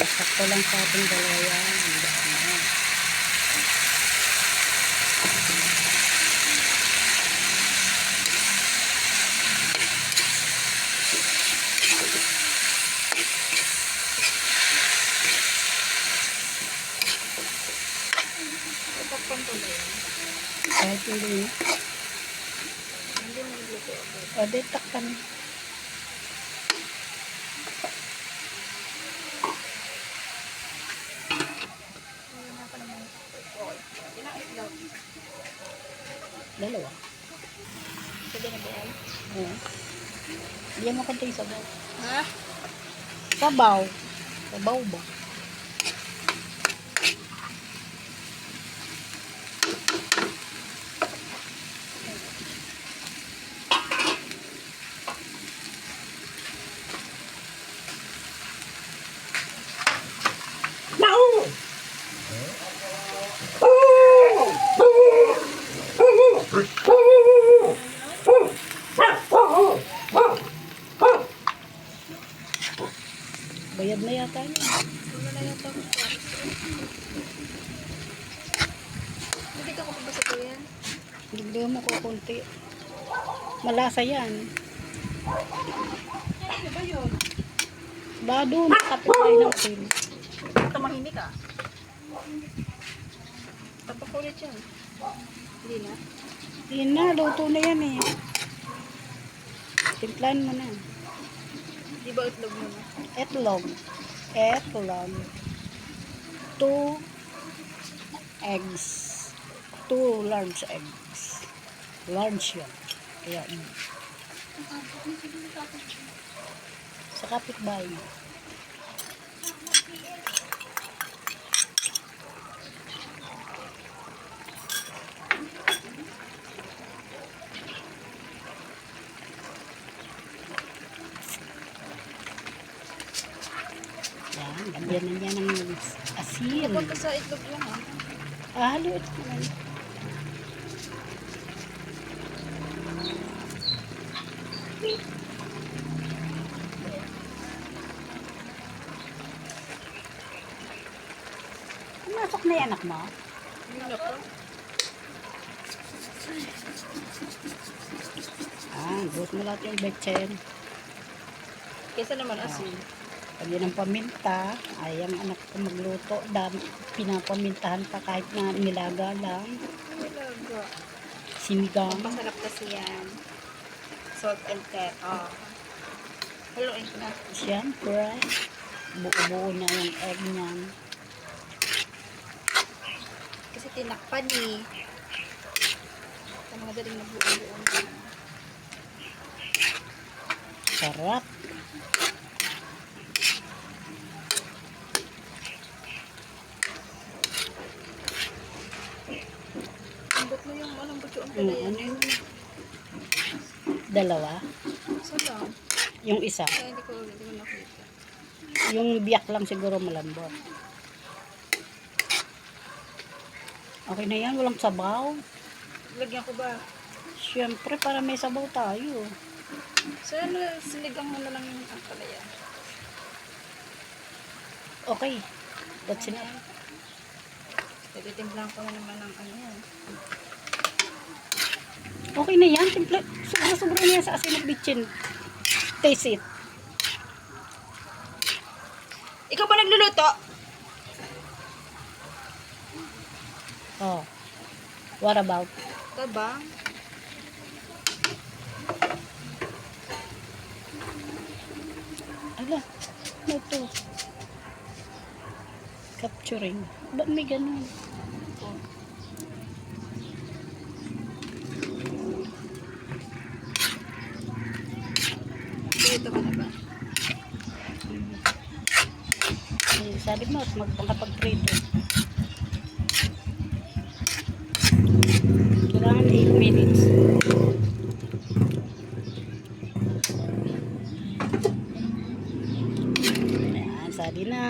Sakto lang sa ating dalawa yan. Handa na. Kahit hindi na. O, di takpan. Dalawa. Pwede na ba yan? Oo. Diyan mo konting sabaw. Ha? Sabaw. Sabaw ba? Bayad na yata yun. Wala na yata ako. Hindi ka kapabasa ko yan. Dagdagan mo ko konti. Malasa yan. Ano ba yun? Ba doon, kapit tayo ng tin. Tumahimik ka. Tapak ulit yan. Hindi na. Yan na, luto na yan eh. Timplahan mo na. Di ba itlog mo na? Etlog. Etlog. 2 eggs. 2 large eggs. Large yan. Kaya yun. Sa kapitbahay mo. Yan, lagyan na niya ng asin. Kapag sa itlog lang ha. Haluin mo na. Pumasok na yung anak mo? Hindi na pa. Buot mo lahat yung betchen. Kesa naman asin. Lagyan ng paminta. Ay, ang anak ko magluto. Pinapamintahan pa kahit na nilaga lang. Talaga. Sinigang. Masarap kasi yan. Salt and pepper. Haluin ko na. Siyempre, buo-buo na yung egg niyan. Kasi tinakpan eh. Sa mga daling na buo-buo na. Sarap. Ambot mo yung anong butyo ang pala yan. Ano yun? Dalawa. Saan lang? Yung isa. Kaya hindi ko nakita. Yung biyak lang siguro malambot. Okay na yan. Walang sabaw. Lagyan ko ba? Siyempre, para may sabaw tayo. So ano, sinigang mo na lang yung ang pala yan. Okay. That's Ano enough. yan? Titimplang ko na naman ng ano yan. Okay na yan. Sobra-sobra na yan sa asin at bitchin. Taste it. Ikaw ba nagluluto? Oh. What about? Ito ba? Ala. Ano to? Capturing. Ba't may ganun? Dito ka na ba? Sabi mo, magpapag-prito. Kailangan 8 minutes. Ayan, sabi na.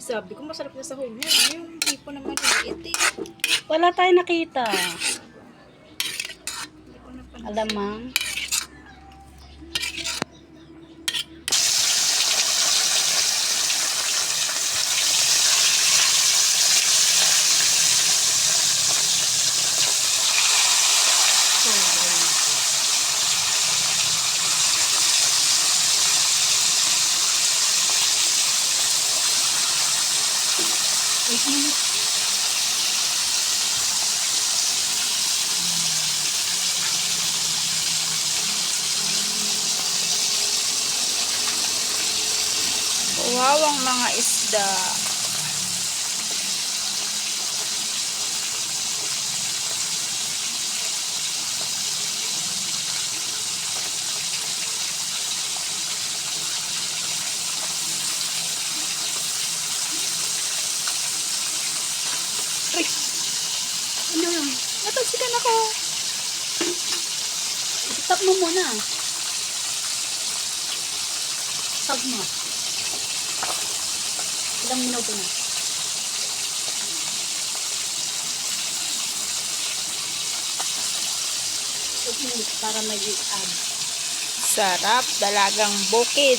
Sabi ko, masarap na sahog mo. Yung tipo na maliit eh. Wala tayong nakita. Hindi ko napansin. Alamang. Wow, ang mga isda. Ay, Ano yun? natalsikan ako. Stop mo muna. Stop mo. Ilang minuto na. Minutes para mag-add. Sarap, dalagang bukid.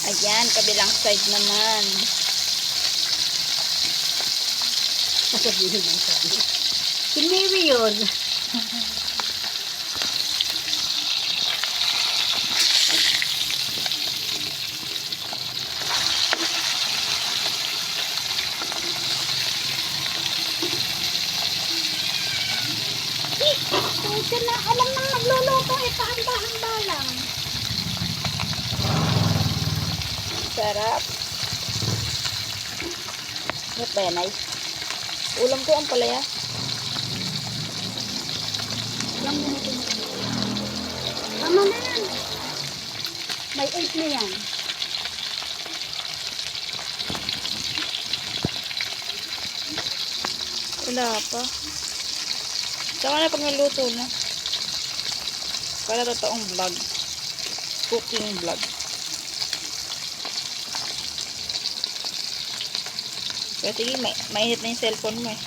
Ayan, kabilang side naman. Sasabihin lang sabi. Si Mary yun. Puso na, alam nang nagluluto eh, pahanda-handa lang. Sarap. Ano ba yan, ay? Ulam ko ang palaya. Ilang minuto na. Tama na yan. May 8 na yan. Wala pa. Saka na pag naluto na. Para totoong vlog. Cooking vlog. Kaya sige, mainit na yung cellphone mo eh.